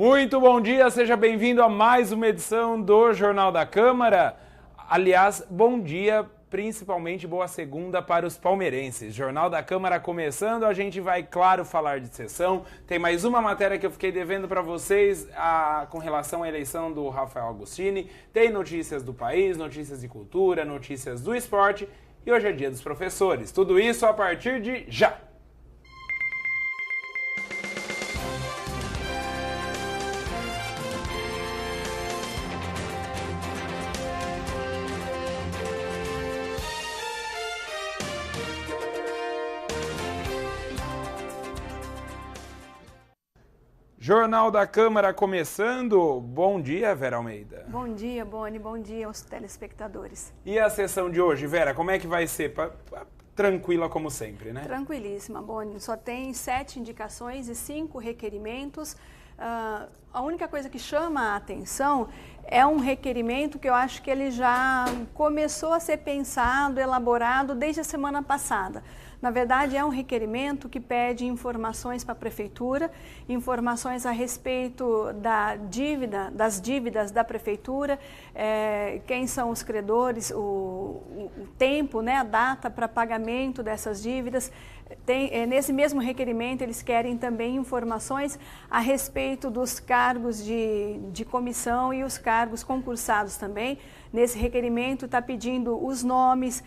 Muito bom dia, seja bem-vindo a mais uma edição do Jornal da Câmara. Aliás, bom dia, principalmente boa segunda para os palmeirenses. Jornal da Câmara começando, a gente vai, claro, falar de sessão. Tem mais uma matéria que eu fiquei devendo para vocês com relação à eleição do Rafael Agostini. Tem notícias do país, notícias de cultura, notícias do esporte e hoje é dia dos professores. Tudo isso a partir de já! Jornal da Câmara começando. Bom dia, Vera Almeida. Bom dia, Boni. Bom dia aos telespectadores. E a sessão de hoje, Vera, como é que vai ser? Tranquila como sempre, né? Tranquilíssima, Boni. Só tem 7 indicações e 5 requerimentos. A única coisa que chama a atenção é um requerimento que eu acho que ele já começou a ser pensado, elaborado desde a semana passada. Na verdade, é um requerimento que pede informações para a Prefeitura, informações a respeito das dívidas da Prefeitura, quem são os credores, o tempo, né, a data para pagamento dessas dívidas. Nesse mesmo requerimento, eles querem também informações a respeito dos cargos de comissão e os cargos concursados também. Nesse requerimento está pedindo os nomes,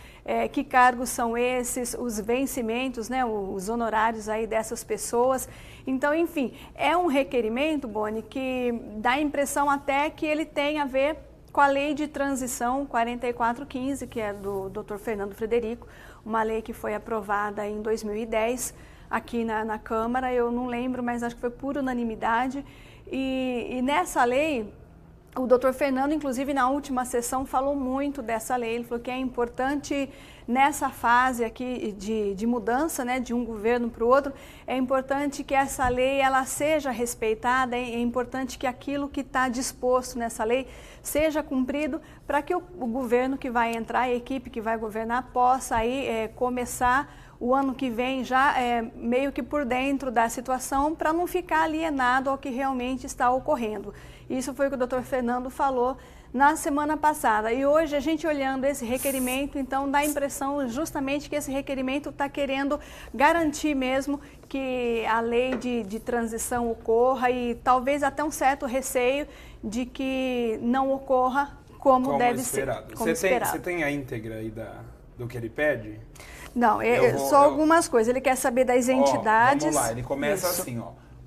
que cargos são esses, os vencimentos, né, os honorários aí dessas pessoas. Então, enfim, é um requerimento, Boni, que dá a impressão até que ele tem a ver com a lei de transição 4415, que é do Dr. Fernando Frederico, uma lei que foi aprovada em 2010 aqui na Câmara. Eu não lembro, mas acho que foi por unanimidade. E nessa lei, o doutor Fernando, inclusive, na última sessão, falou muito dessa lei. Ele falou que é importante, nessa fase aqui de mudança, né, de um governo para o outro, é importante que essa lei ela seja respeitada, é importante que aquilo que está disposto nessa lei seja cumprido para que o governo que vai entrar, a equipe que vai governar, possa aí começar o ano que vem já meio que por dentro da situação, para não ficar alienado ao que realmente está ocorrendo. Isso foi o que o doutor Fernando falou na semana passada. E hoje, a gente olhando esse requerimento, então dá a impressão justamente que esse requerimento está querendo garantir mesmo que a lei de transição ocorra e talvez até um certo receio de que não ocorra como deve esperado. ser. Como esperado. Você tem a íntegra aí do que ele pede? Não, só algumas coisas. Ele quer saber das entidades. Vamos lá, ele começa assim,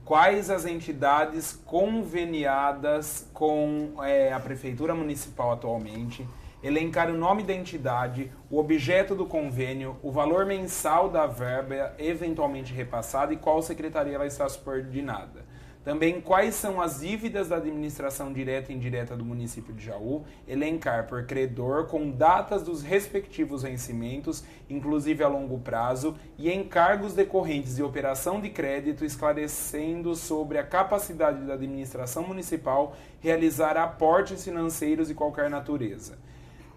Quais as entidades conveniadas com a Prefeitura Municipal atualmente, elencar o nome da entidade, o objeto do convênio, o valor mensal da verba eventualmente repassada e qual secretaria ela está subordinada. Também quais são as dívidas da administração direta e indireta do município de Jaú, elencar por credor com datas dos respectivos vencimentos, inclusive a longo prazo, e encargos decorrentes de operação de crédito, esclarecendo sobre a capacidade da administração municipal realizar aportes financeiros de qualquer natureza.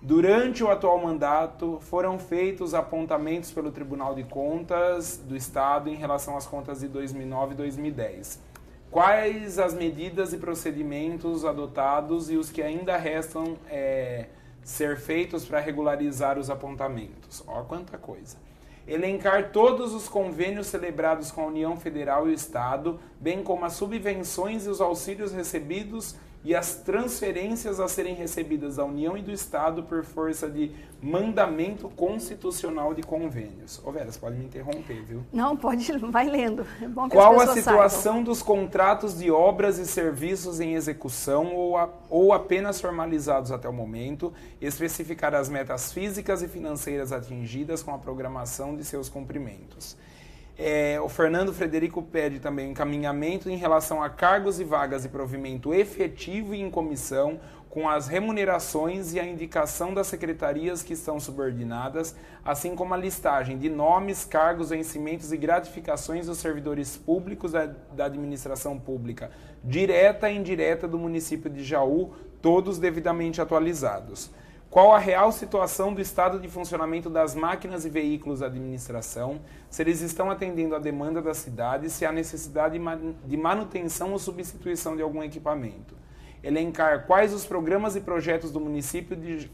Durante o atual mandato, foram feitos apontamentos pelo Tribunal de Contas do Estado em relação às contas de 2009 e 2010. Quais as medidas e procedimentos adotados e os que ainda restam ser feitos para regularizar os apontamentos? Ó, quanta coisa! Elencar todos os convênios celebrados com a União Federal e o Estado, bem como as subvenções e os auxílios recebidos e as transferências a serem recebidas da União e do Estado por força de mandamento constitucional de convênios. Ô Vera, você pode me interromper, viu? Não, pode, vai lendo. É bom que Qual as a pessoas situação saibam. dos contratos de obras e serviços em execução ou apenas formalizados até o momento, especificar as metas físicas e financeiras atingidas com a programação de seus cumprimentos. O Fernando Frederico pede também encaminhamento em relação a cargos e vagas de provimento efetivo e em comissão, com as remunerações e a indicação das secretarias que estão subordinadas, assim como a listagem de nomes, cargos, vencimentos e gratificações dos servidores públicos da administração pública, direta e indireta do município de Jaú, todos devidamente atualizados. Qual a real situação do estado de funcionamento das máquinas e veículos da administração, se eles estão atendendo à demanda da cidade, se há necessidade de manutenção ou substituição de algum equipamento. Elencar quais os programas e projetos do município de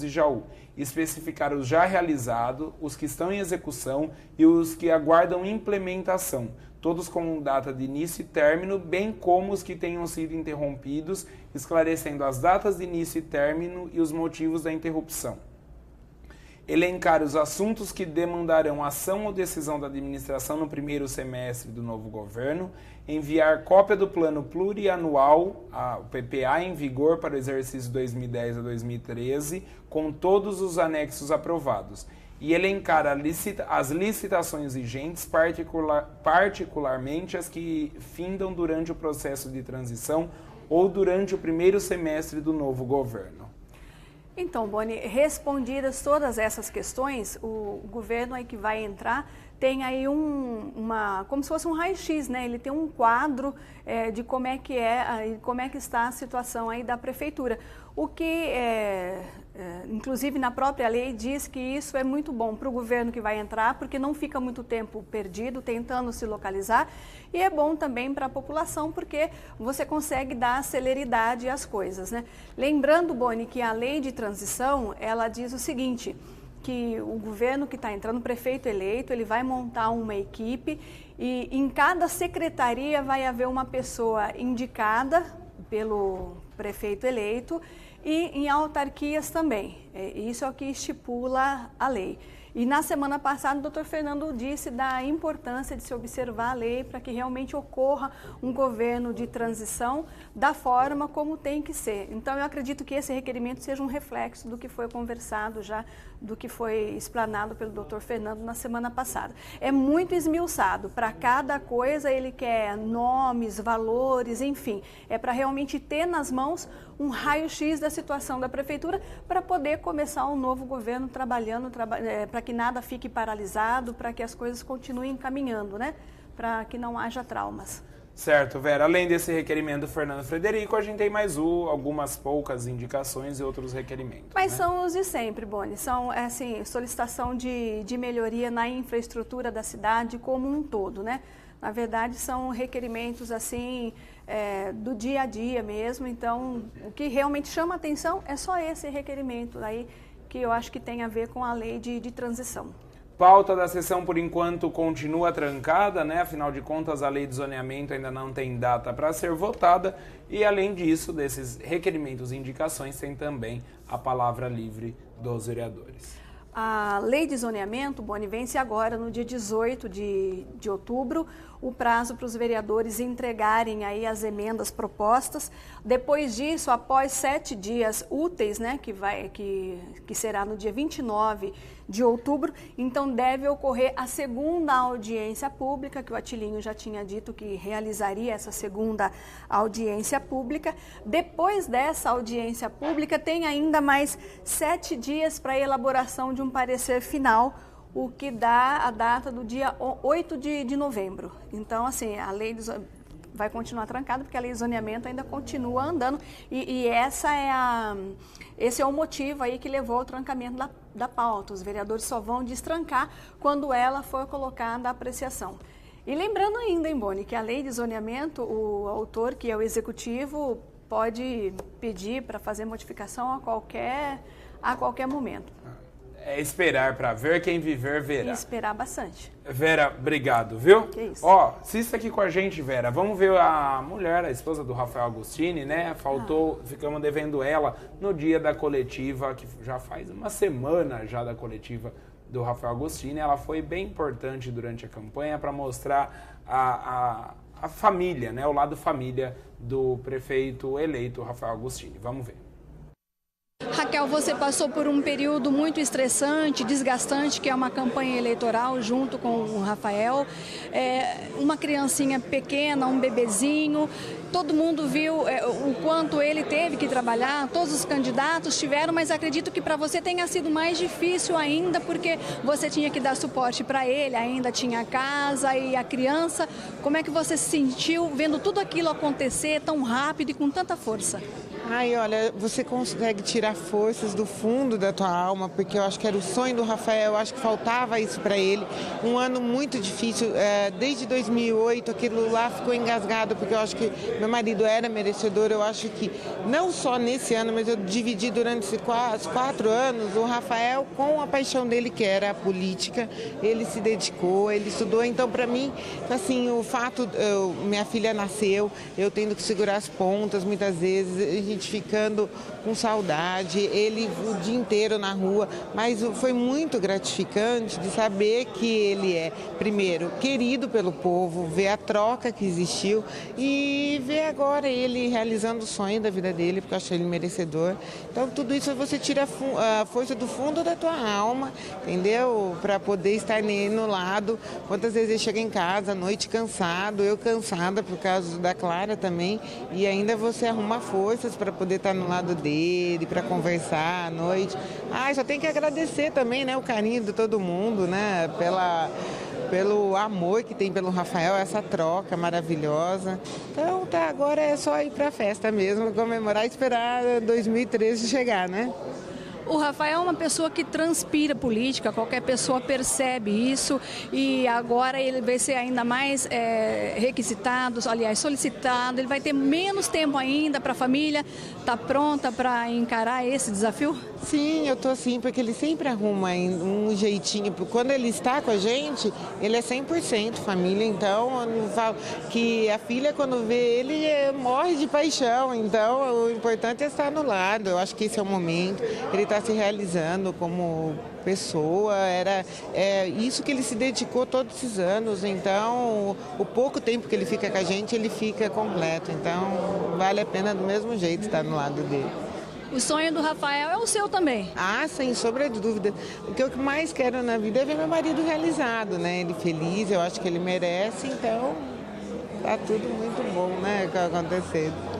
Jaú. Especificar os já realizados, os que estão em execução e os que aguardam implementação, todos com data de início e término, bem como os que tenham sido interrompidos, esclarecendo as datas de início e término e os motivos da interrupção. Elencar os assuntos que demandarão ação ou decisão da administração no primeiro semestre do novo governo, enviar cópia do plano plurianual, o PPA, em vigor para o exercício 2010 a 2013, com todos os anexos aprovados, e elencar as licitações vigentes, particularmente as que findam durante o processo de transição ou durante o primeiro semestre do novo governo. Então, Boni, respondidas todas essas questões, o governo aí que vai entrar tem aí como se fosse um raio-x, né? Ele tem um quadro de como é que está a situação aí da prefeitura. O que, inclusive na própria lei, diz que isso é muito bom para o governo que vai entrar, porque não fica muito tempo perdido tentando se localizar, e é bom também para a população, porque você consegue dar celeridade às coisas, né? Lembrando, Boni, que a lei de transição, ela diz o seguinte, que o governo que está entrando, o prefeito eleito, ele vai montar uma equipe e em cada secretaria vai haver uma pessoa indicada pelo prefeito eleito e em autarquias também. Isso é o que estipula a lei. E na semana passada o doutor Fernando disse da importância de se observar a lei para que realmente ocorra um governo de transição da forma como tem que ser. Então eu acredito que esse requerimento seja um reflexo do que foi conversado já, do que foi explanado pelo doutor Fernando na semana passada. É muito esmiuçado, para cada coisa ele quer nomes, valores, enfim. É para realmente ter nas mãos um raio-x da situação da prefeitura para poder começar um novo governo trabalhando, para que nada fique paralisado, para que as coisas continuem caminhando, né? Para que não haja traumas. Certo, Vera. Além desse requerimento do Fernando Frederico, a gente tem mais algumas poucas indicações e outros requerimentos. Mas né? São os de sempre, Boni. São, assim, solicitação de melhoria na infraestrutura da cidade como um todo, né? Na verdade, são requerimentos, assim, do dia a dia mesmo. Então, o que realmente chama a atenção é só esse requerimento aí, que eu acho que tem a ver com a lei de transição. Pauta da sessão, por enquanto, continua trancada, né? Afinal de contas, a lei de zoneamento ainda não tem data para ser votada. E, além disso, desses requerimentos e indicações, tem também a palavra livre dos vereadores. A lei de zoneamento, Boni, vence agora no dia 18 de outubro, o prazo para os vereadores entregarem aí as emendas propostas. Depois disso, após 7 dias úteis, né, que será no dia 29 de outubro, então deve ocorrer a segunda audiência pública, que o Atilinho já tinha dito que realizaria essa segunda audiência pública. Depois dessa audiência pública, tem ainda mais 7 dias para a elaboração de um parecer final, o que dá a data do dia 8 de novembro. Então, assim, a lei vai continuar trancada, porque a lei de zoneamento ainda continua andando, e esse é o motivo aí que levou ao trancamento da pauta. Os vereadores só vão destrancar quando ela for colocada à apreciação. E lembrando ainda, hein, Boni, que a lei de zoneamento, o autor, que é o executivo, pode pedir para fazer modificação a qualquer momento. É esperar para ver, quem viver verá. E esperar bastante. Vera, obrigado, viu? Que isso. Ó, assista aqui com a gente, Vera. Vamos ver a mulher, a esposa do Rafael Agostini, né? Ficamos devendo ela no dia da coletiva, que já faz uma semana já da coletiva do Rafael Agostini. Ela foi bem importante durante a campanha para mostrar a família, né? O lado família do prefeito eleito, Rafael Agostini. Vamos ver. Raquel, você passou por um período muito estressante, desgastante, que é uma campanha eleitoral junto com o Rafael. Uma criancinha pequena, um bebezinho, todo mundo viu o quanto ele teve que trabalhar, todos os candidatos tiveram, mas acredito que para você tenha sido mais difícil ainda, porque você tinha que dar suporte para ele, ainda tinha a casa e a criança. Como é que você se sentiu vendo tudo aquilo acontecer tão rápido e com tanta força? Ai, olha, você consegue tirar forças do fundo da tua alma, porque eu acho que era o sonho do Rafael, eu acho que faltava isso para ele. Um ano muito difícil, desde 2008 aquilo lá ficou engasgado, porque eu acho que meu marido era merecedor. Eu acho que não só nesse ano, mas eu dividi durante esses 4 anos o Rafael com a paixão dele, que era a política. Ele se dedicou, ele estudou. Então, para mim, assim, o fato, minha filha nasceu, eu tendo que segurar as pontas muitas vezes, a gente ficando com saudade, ele o dia inteiro na rua, mas foi muito gratificante de saber que ele é, primeiro, querido pelo povo, ver a troca que existiu e ver agora ele realizando o sonho da vida dele, porque eu acho ele merecedor. Então, tudo isso você tira a força do fundo da tua alma, entendeu? Para poder estar no lado. Quantas vezes ele chega em casa à noite cansado, eu cansada por causa da Clara também, e ainda você arruma forças para poder estar no lado dele, para conversar à noite. Só tem que agradecer também, né, o carinho de todo mundo, né, pelo amor que tem pelo Rafael, essa troca maravilhosa. Então, agora é só ir para a festa mesmo, comemorar e esperar 2013 chegar, né? O Rafael é uma pessoa que transpira política, qualquer pessoa percebe isso e agora ele vai ser ainda mais requisitado, aliás, solicitado, ele vai ter menos tempo ainda para a família. Está pronta para encarar esse desafio? Sim, eu tô assim, porque ele sempre arruma um jeitinho. Quando ele está com a gente, ele é 100% família, então eu não falo que a filha, quando vê ele, morre de paixão. Então, o importante é estar no lado. Eu acho que esse é o momento. Ele está se realizando como pessoa, era isso que ele se dedicou todos esses anos. Então, o pouco tempo que ele fica com a gente, ele fica completo. Então, vale a pena do mesmo jeito estar no lado dele. O sonho do Rafael é o seu também? Sem sombra de dúvida. O que eu mais quero na vida é ver meu marido realizado, né? Ele feliz, eu acho que ele merece, então tá tudo muito bom, né? Acontecendo.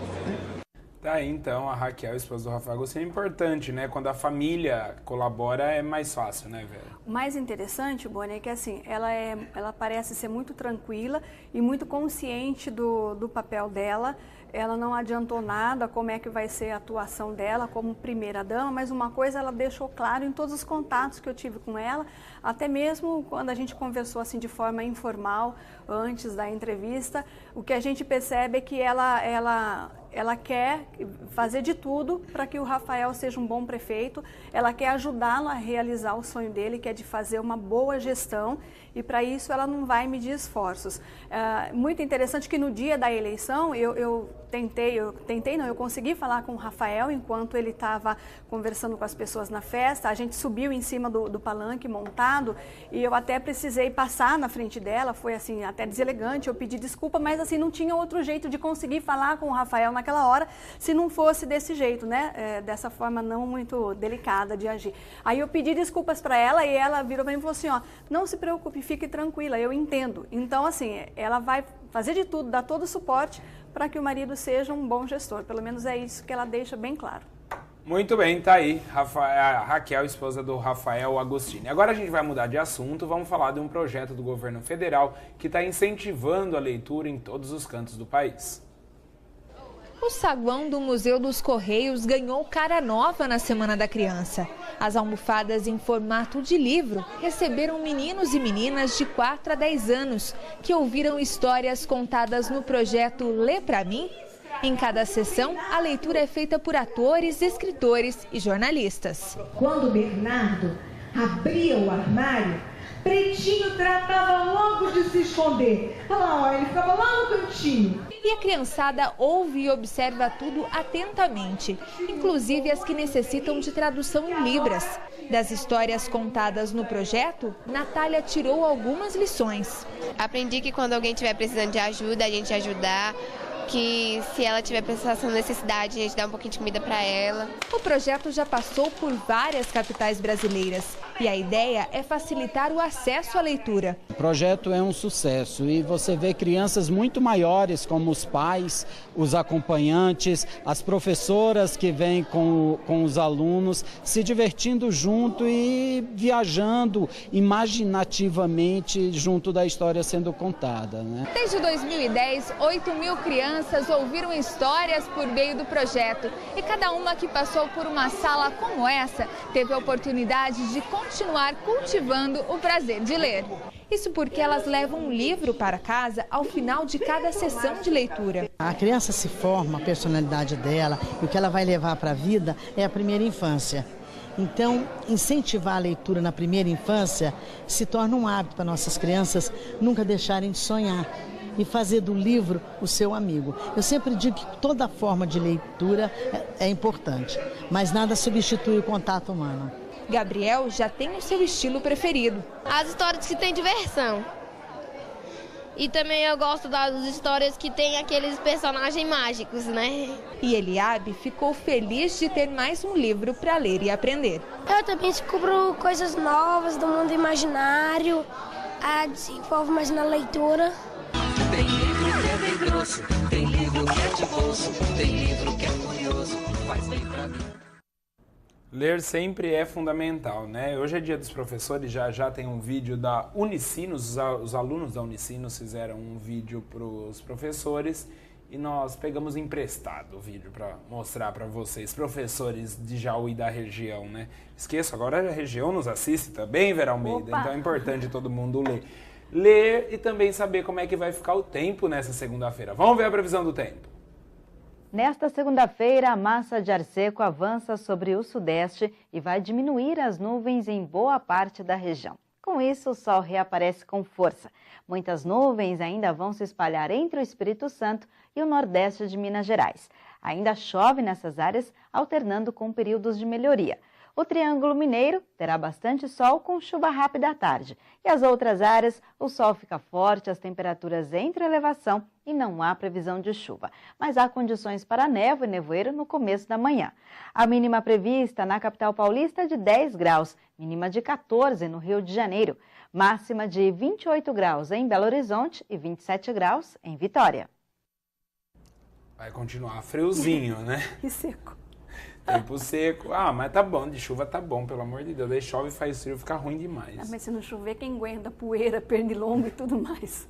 Tá aí, então, a Raquel, esposa do Rafael Agostinho, é importante, né? Quando a família colabora é mais fácil, né, velho? O mais interessante, Boni, é que assim, ela parece ser muito tranquila e muito consciente do papel dela. Ela não adiantou nada como é que vai ser a atuação dela como primeira-dama, mas uma coisa ela deixou claro em todos os contatos que eu tive com ela, até mesmo quando a gente conversou assim de forma informal, antes da entrevista, o que a gente percebe é que ela quer fazer de tudo para que o Rafael seja um bom prefeito, ela quer ajudá-lo a realizar o sonho dele, que é de fazer uma boa gestão, e para isso ela não vai medir esforços. Muito interessante que no dia da eleição eu consegui falar com o Rafael enquanto ele estava conversando com as pessoas na festa. A gente subiu em cima do palanque montado e eu até precisei passar na frente dela, foi assim até deselegante, eu pedi desculpa, mas assim não tinha outro jeito de conseguir falar com o Rafael naquela hora se não fosse desse jeito, né? Dessa forma não muito delicada de agir. Aí eu pedi desculpas para ela e ela virou para mim e falou assim, não se preocupe, fique tranquila, eu entendo. Então assim, ela vai fazer de tudo, dar todo o suporte para que o marido seja um bom gestor. Pelo menos é isso que ela deixa bem claro. Muito bem, tá aí a Raquel, esposa do Rafael Agostinho. Agora a gente vai mudar de assunto, vamos falar de um projeto do governo federal que está incentivando a leitura em todos os cantos do país. O saguão do Museu dos Correios ganhou cara nova na Semana da Criança. As almofadas em formato de livro receberam meninos e meninas de 4 a 10 anos que ouviram histórias contadas no projeto Lê Pra Mim. Em cada sessão, a leitura é feita por atores, escritores e jornalistas. Quando Bernardo abria o armário, Pretinho tratava logo de se esconder. Olha lá, ele ficava lá no cantinho. E a criançada ouve e observa tudo atentamente, inclusive as que necessitam de tradução em libras. Das histórias contadas no projeto, Natália tirou algumas lições. Aprendi que quando alguém estiver precisando de ajuda, a gente ajudar. Que se ela tiver passando necessidade, a gente dá um pouquinho de comida para ela. O projeto já passou por várias capitais brasileiras E a ideia é facilitar o acesso à leitura. O projeto é um sucesso e você vê crianças muito maiores, como os pais, os acompanhantes, as professoras que vêm com os alunos, se divertindo junto e viajando imaginativamente junto da história sendo contada, né? Desde 2010, 8.000 crianças ouviram histórias por meio do projeto. E cada uma que passou por uma sala como essa teve a oportunidade de continuar cultivando o prazer de ler. Isso porque elas levam um livro para casa ao final de cada sessão de leitura. A criança se forma, a personalidade dela, e o que ela vai levar para a vida é a primeira infância. Então, incentivar a leitura na primeira infância se torna um hábito para nossas crianças nunca deixarem de sonhar e fazer do livro o seu amigo. Eu sempre digo que toda forma de leitura é importante, mas nada substitui o contato humano. Gabriel já tem o seu estilo preferido. As histórias que tem diversão. E também eu gosto das histórias que tem aqueles personagens mágicos, né? E Eliabe ficou feliz de ter mais um livro para ler e aprender. Eu também descubro coisas novas do mundo imaginário, desenvolvo mais na leitura. Tem livro que é bem grosso, tem livro que é de bolso, tem livro que é curioso, faz bem pra mim. Ler sempre é fundamental, né? Hoje é dia dos professores, já tem um vídeo da Unicinos, os alunos da Unicinos fizeram um vídeo para os professores e nós pegamos emprestado o vídeo para mostrar para vocês, professores de Jaú e da região, né? Esqueço, agora a região nos assiste também, Vera Almeida, então é importante todo mundo ler. Ler e também saber como é que vai ficar o tempo nessa segunda-feira. Vamos ver a previsão do tempo. Nesta segunda-feira, a massa de ar seco avança sobre o sudeste e vai diminuir as nuvens em boa parte da região. Com isso, o sol reaparece com força. Muitas nuvens ainda vão se espalhar entre o Espírito Santo e o nordeste de Minas Gerais. Ainda chove nessas áreas, alternando com períodos de melhoria. O Triângulo Mineiro terá bastante sol com chuva rápida à tarde. E as outras áreas, o sol fica forte, as temperaturas entram em elevação e não há previsão de chuva. Mas há condições para névoa e nevoeiro no começo da manhã. A mínima prevista na capital paulista é de 10 graus, mínima de 14 no Rio de Janeiro, máxima de 28 graus em Belo Horizonte e 27 graus em Vitória. Vai continuar friozinho, né? E seco. Tempo seco. Ah, mas tá bom, de chuva tá bom, pelo amor de Deus. Daí chove e faz frio, fica ruim demais. Mas se não chover, quem aguenta poeira, pernilongo e tudo mais.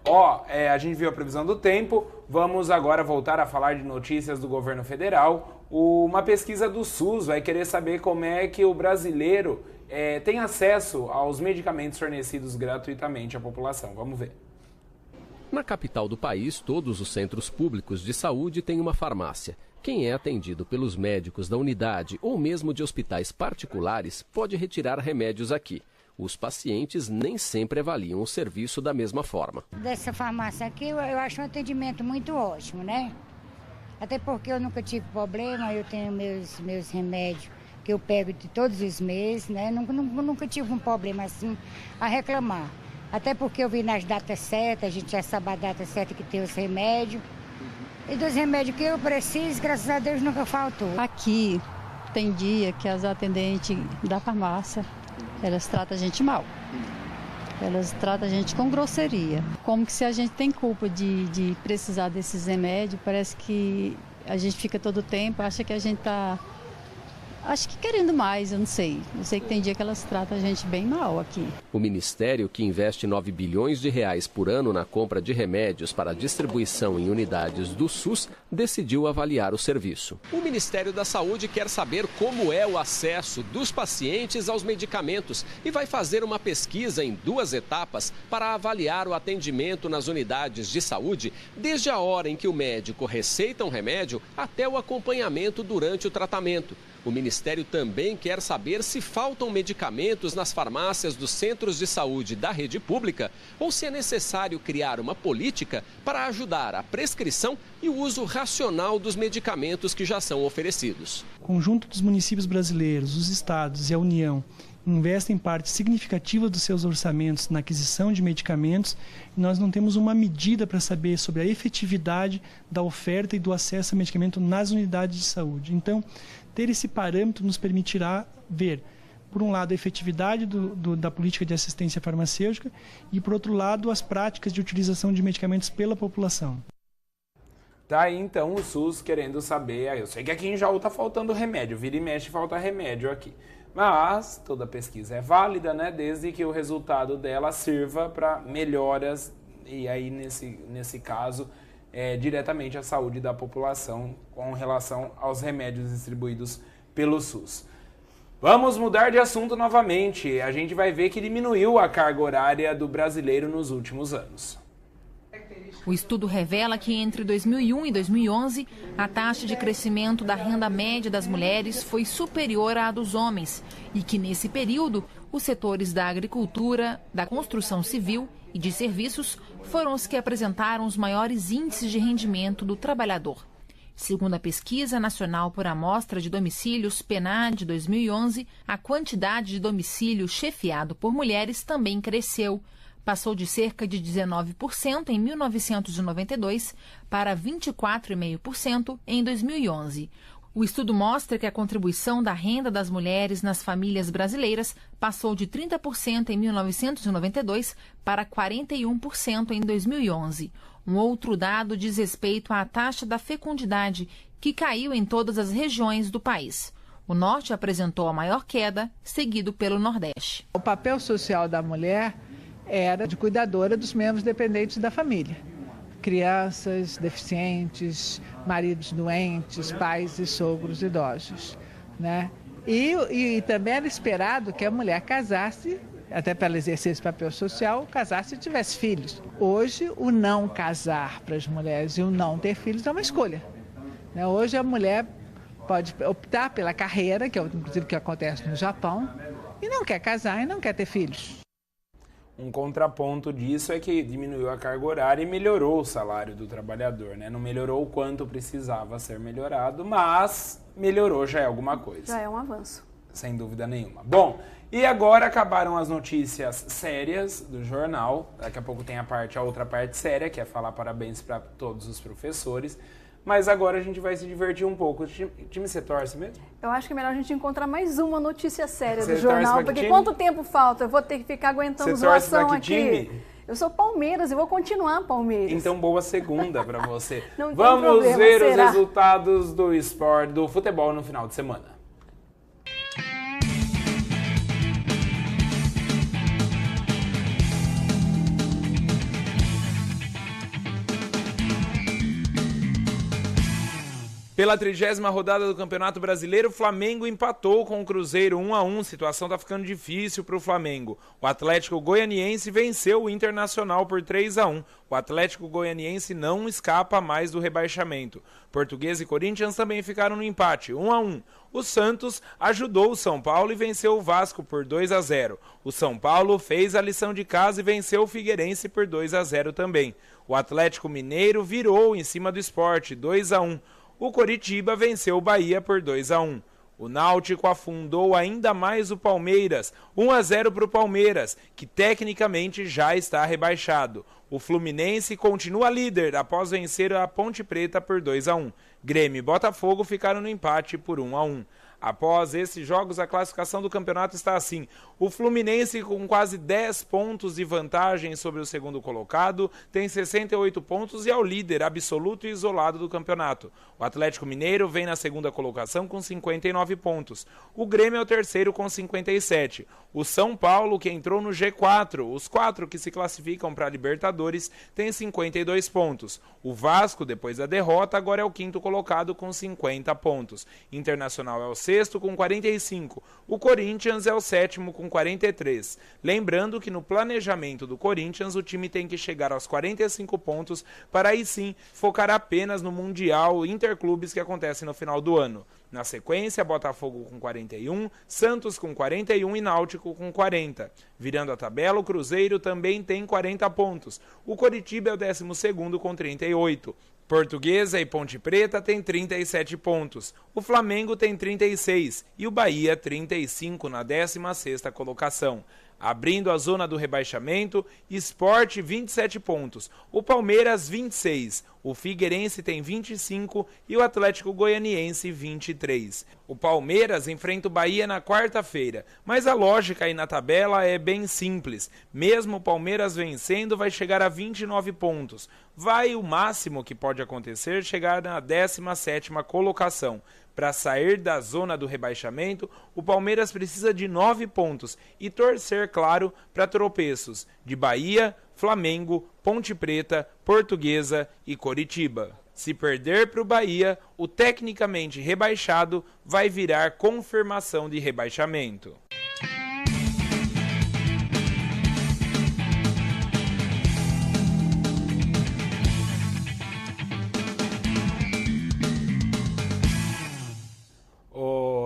A gente viu a previsão do tempo, vamos agora voltar a falar de notícias do governo federal. Uma pesquisa do SUS vai querer saber como é que o brasileiro tem acesso aos medicamentos fornecidos gratuitamente à população. Vamos ver. Na capital do país, todos os centros públicos de saúde têm uma farmácia. Quem é atendido pelos médicos da unidade ou mesmo de hospitais particulares pode retirar remédios aqui. Os pacientes nem sempre avaliam o serviço da mesma forma. Dessa farmácia aqui eu acho um atendimento muito ótimo, né? Até porque eu nunca tive problema, eu tenho meus remédios que eu pego de todos os meses, né? Nunca tive um problema assim a reclamar. Até porque eu vi nas datas certas, a gente já sabe a data certa que tem os remédios. E dos remédios que eu preciso, graças a Deus, nunca faltou. Aqui tem dia que as atendentes da farmácia, elas tratam a gente mal. Elas tratam a gente com grosseria. Como que se a gente tem culpa de precisar desses remédios, parece que a gente fica todo o tempo, acha que a gente está... Acho que querendo mais, eu não sei. Eu sei que tem dia que elas tratam a gente bem mal aqui. O Ministério, que investe 9 bilhões de reais por ano na compra de remédios para distribuição em unidades do SUS, decidiu avaliar o serviço. O Ministério da Saúde quer saber como é o acesso dos pacientes aos medicamentos e vai fazer uma pesquisa em 2 etapas para avaliar o atendimento nas unidades de saúde, desde a hora em que o médico receita um remédio até o acompanhamento durante o tratamento. O Ministério também quer saber se faltam medicamentos nas farmácias dos centros de saúde da rede pública ou se é necessário criar uma política para ajudar a prescrição e o uso racional dos medicamentos que já são oferecidos. O conjunto dos municípios brasileiros, os estados e a União investem parte significativa dos seus orçamentos na aquisição de medicamentos e nós não temos uma medida para saber sobre a efetividade da oferta e do acesso a medicamento nas unidades de saúde. Então, ter esse parâmetro nos permitirá ver por um lado, a efetividade da política de assistência farmacêutica e, por outro lado, as práticas de utilização de medicamentos pela população. Tá aí, então, o SUS querendo saber. Eu sei que aqui em Jaú tá faltando remédio, vira e mexe falta remédio aqui. Mas toda pesquisa é válida, né? Desde que o resultado dela sirva para melhoras, e aí, nesse caso, diretamente a saúde da população com relação aos remédios distribuídos pelo SUS. Vamos mudar de assunto novamente. A gente vai ver que diminuiu a carga horária do brasileiro nos últimos anos. O estudo revela que entre 2001 e 2011, a taxa de crescimento da renda média das mulheres foi superior à dos homens e que, nesse período, os setores da agricultura, da construção civil e de serviços foram os que apresentaram os maiores índices de rendimento do trabalhador. Segundo a Pesquisa Nacional por Amostra de Domicílios, PNAD 2011, a quantidade de domicílio chefiado por mulheres também cresceu. Passou de cerca de 19% em 1992 para 24,5% em 2011. O estudo mostra que a contribuição da renda das mulheres nas famílias brasileiras passou de 30% em 1992 para 41% em 2011. Um outro dado diz respeito à taxa da fecundidade, que caiu em todas as regiões do país. O Norte apresentou a maior queda, seguido pelo Nordeste. O papel social da mulher era de cuidadora dos membros dependentes da família. Crianças, deficientes, maridos doentes, pais e sogros idosos, né? E também era esperado que a mulher casasse, até para ela exercer esse papel social, casasse e tivesse filhos. Hoje, o não casar para as mulheres e o não ter filhos é uma escolha, né? Hoje a mulher pode optar pela carreira, que é inclusive o que acontece no Japão, e não quer casar e não quer ter filhos. Um contraponto disso é que diminuiu a carga horária e melhorou o salário do trabalhador, né? Não melhorou o quanto precisava ser melhorado, mas melhorou, já é alguma coisa. Já é um avanço. Sem dúvida nenhuma. Bom, e agora acabaram as notícias sérias do jornal. Daqui a pouco tem a outra parte séria, que é falar parabéns para todos os professores. Mas agora a gente vai se divertir um pouco. Time você torce mesmo? Eu acho que é melhor a gente encontrar mais uma notícia séria do jornal, porque quanto tempo falta? Eu vou ter que ficar aguentando zoação aqui. Time? Eu sou Palmeiras e vou continuar Palmeiras. Então boa segunda para você. Não Vamos tem problema, ver será? Os resultados do esporte, do futebol no final de semana. Pela 30ª rodada do Campeonato Brasileiro, o Flamengo empatou com o Cruzeiro 1-1. Situação tá ficando difícil para o Flamengo. O Atlético Goianiense venceu o Internacional por 3-1. O Atlético Goianiense não escapa mais do rebaixamento. Portuguesa e Corinthians também ficaram no empate, 1-1. O Santos ajudou o São Paulo e venceu o Vasco por 2-0. O São Paulo fez a lição de casa e venceu o Figueirense por 2-0 também. O Atlético Mineiro virou em cima do Sport, 2-1. O Coritiba venceu o Bahia por 2-1. O Náutico afundou ainda mais o Palmeiras, 1-0 para o Palmeiras, que tecnicamente já está rebaixado. O Fluminense continua líder após vencer a Ponte Preta por 2-1. Grêmio e Botafogo ficaram no empate por 1-1. Após esses jogos, a classificação do campeonato está assim. O Fluminense, com quase 10 pontos de vantagem sobre o segundo colocado, tem 68 pontos e é o líder absoluto e isolado do campeonato. O Atlético Mineiro vem na segunda colocação com 59 pontos. O Grêmio é o terceiro com 57. O São Paulo, que entrou no G4, os 4 que se classificam para a Libertadores, tem 52 pontos. O Vasco, depois da derrota, agora é o quinto colocado com 50 pontos. Internacional é o sexto com 45. O Corinthians é o sétimo com 43. Lembrando que no planejamento do Corinthians o time tem que chegar aos 45 pontos para aí sim focar apenas no Mundial Interclubes que acontece no final do ano. Na sequência, Botafogo com 41, Santos com 41 e Náutico com 40. Virando a tabela, o Cruzeiro também tem 40 pontos. O Coritiba é o 12º com 38. Portuguesa e Ponte Preta tem 37 pontos. O Flamengo tem 36 e o Bahia 35 na 16ª colocação. Abrindo a zona do rebaixamento, Sport 27 pontos, o Palmeiras 26, o Figueirense tem 25 e o Atlético Goianiense 23. O Palmeiras enfrenta o Bahia na quarta-feira, mas a lógica aí na tabela é bem simples. Mesmo o Palmeiras vencendo, vai chegar a 29 pontos. Vai o máximo que pode acontecer chegar na 17ª colocação. Para sair da zona do rebaixamento, o Palmeiras precisa de 9 pontos e torcer, claro, para tropeços de Bahia, Flamengo, Ponte Preta, Portuguesa e Coritiba. Se perder para o Bahia, o tecnicamente rebaixado vai virar confirmação de rebaixamento.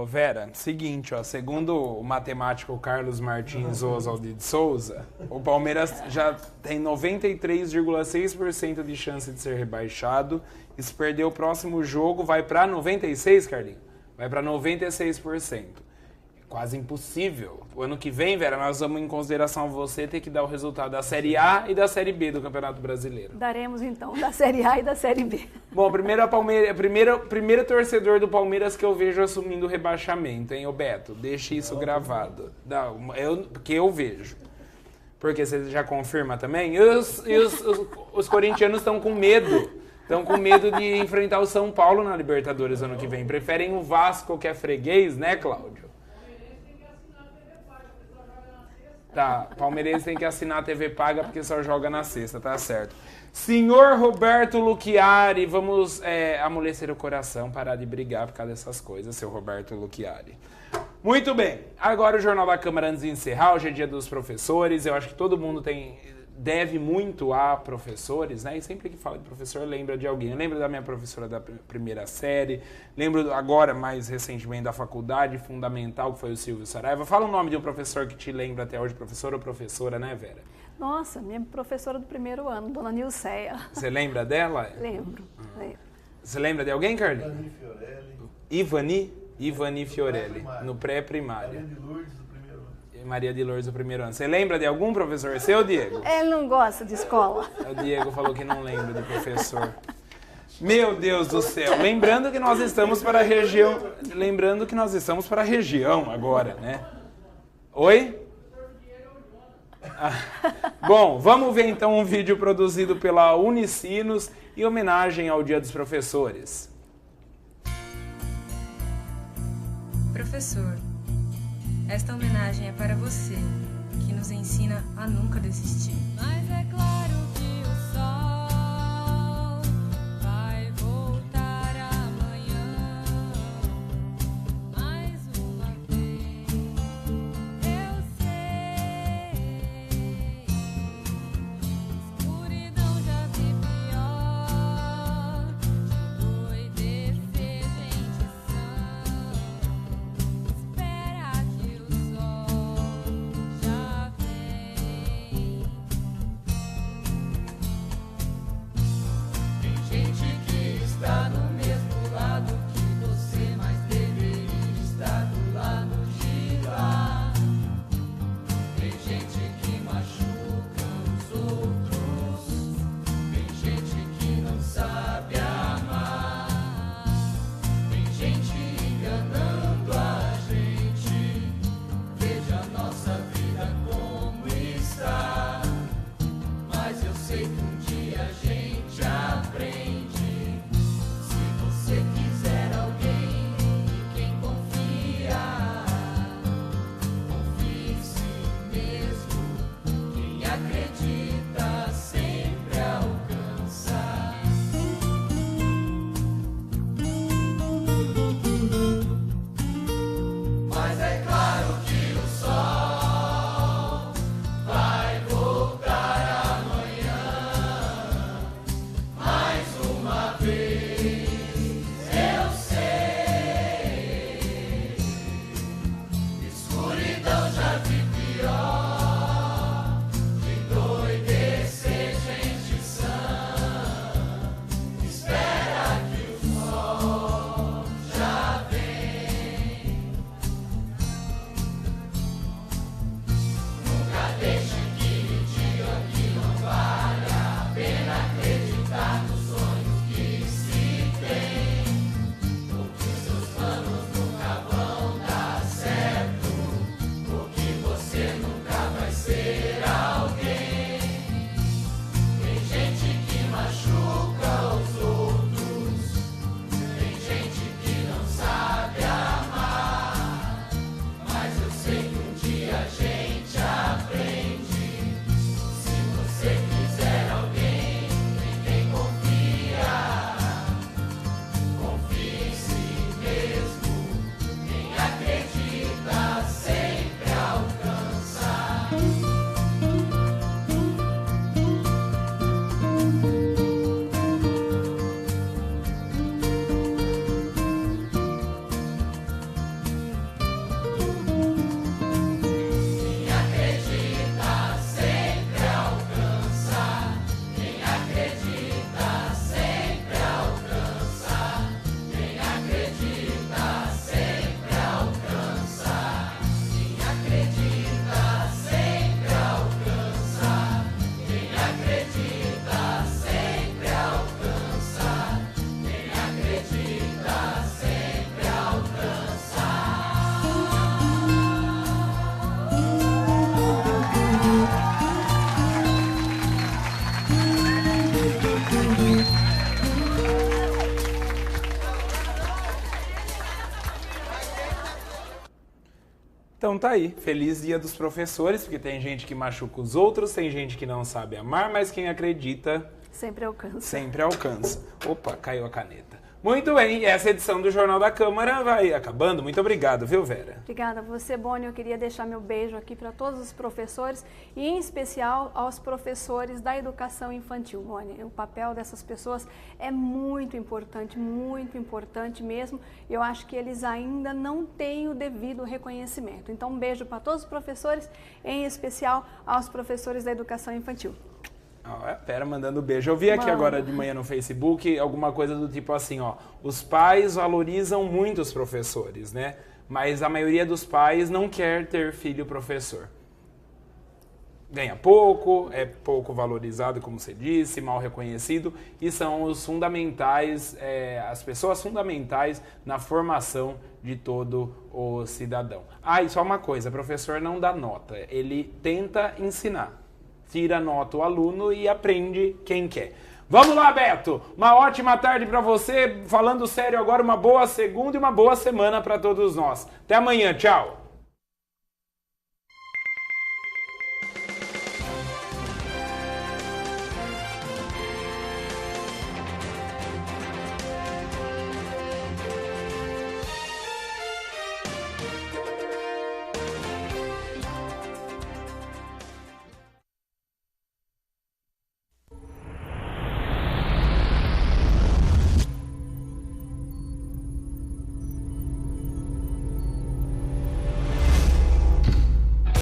Vera, seguinte, ó, segundo o matemático Carlos Martins Oswald de Souza, o Palmeiras já tem 93,6% de chance de ser rebaixado. E se perder o próximo jogo, vai para 96%, Carlinhos? Vai para 96%. Quase impossível. O ano que vem, Vera, nós vamos em consideração você ter que dar o resultado da Série A e da Série B do Campeonato Brasileiro. Daremos então da Série A e da Série B. Bom, primeiro torcedor do Palmeiras que eu vejo assumindo o rebaixamento, hein, ô Beto? Deixa isso gravado. Porque eu vejo. Porque você já confirma também? Os corintianos estão com medo. Estão com medo de enfrentar o São Paulo na Libertadores ano que vem. Preferem o Vasco, que é freguês, né, Cláudio? Tá, palmeirense tem que assinar a TV paga porque só joga na sexta, tá certo. Senhor Roberto Luchiari, vamos amolecer o coração, parar de brigar por causa dessas coisas, seu Roberto Luchiari. Muito bem, agora o Jornal da Câmara antes de encerrar, hoje é dia dos professores, eu acho que todo mundo deve muito a professores, né? E sempre que fala de professor, lembra de alguém. Eu lembro da minha professora da primeira série, lembro agora, mais recentemente, da faculdade fundamental, que foi o Silvio Saraiva. Fala o nome de um professor que te lembra até hoje, professor ou professora, né, Vera? Nossa, minha professora do primeiro ano, dona Nilceia. Você lembra dela? Lembro. Você lembra de alguém, Carlinhos? Ivani Fiorelli, no pré-primário. Maria de Lourdes do primeiro ano. Você lembra de algum professor seu, Diego? Ele não gosta de escola. O Diego falou que não lembra de professor. Meu Deus do céu. Lembrando que nós estamos para a região... Lembrando que nós estamos para a região agora, né? Oi? Bom, vamos ver então um vídeo produzido pela Unicinos em homenagem ao Dia dos Professores. Professor, esta homenagem é para você, que nos ensina a nunca desistir. Mas é claro que o sol vai voltar amanhã. Mais uma vez, eu sei. Escuridão já vi pior. De doidecer, gente sã. Espera que o sol já vem. Então tá aí, feliz Dia dos Professores, porque tem gente que machuca os outros, tem gente que não sabe amar, mas quem acredita... Sempre alcança. Sempre alcança. Opa, caiu a caneta. Muito bem, essa edição do Jornal da Câmara vai acabando. Muito obrigado, viu, Vera? Obrigada a você, Boni. Eu queria deixar meu beijo aqui para todos os professores e, em especial, aos professores da educação infantil, Boni. O papel dessas pessoas é muito importante mesmo. Eu acho que eles ainda não têm o devido reconhecimento. Então, um beijo para todos os professores, em especial aos professores da educação infantil. Pera, mandando beijo. Eu vi aqui agora de manhã no Facebook alguma coisa do tipo assim, ó. Os pais valorizam muito os professores, né? Mas a maioria dos pais não quer ter filho professor. Ganha pouco, é pouco valorizado, como você disse, mal reconhecido, e são os fundamentais, as pessoas fundamentais na formação de todo o cidadão. E só uma coisa, professor não dá nota, ele tenta ensinar. Tira nota o aluno e aprende quem quer. Vamos lá, Beto! Uma ótima tarde para você. Falando sério agora, uma boa segunda e uma boa semana para todos nós. Até amanhã, tchau!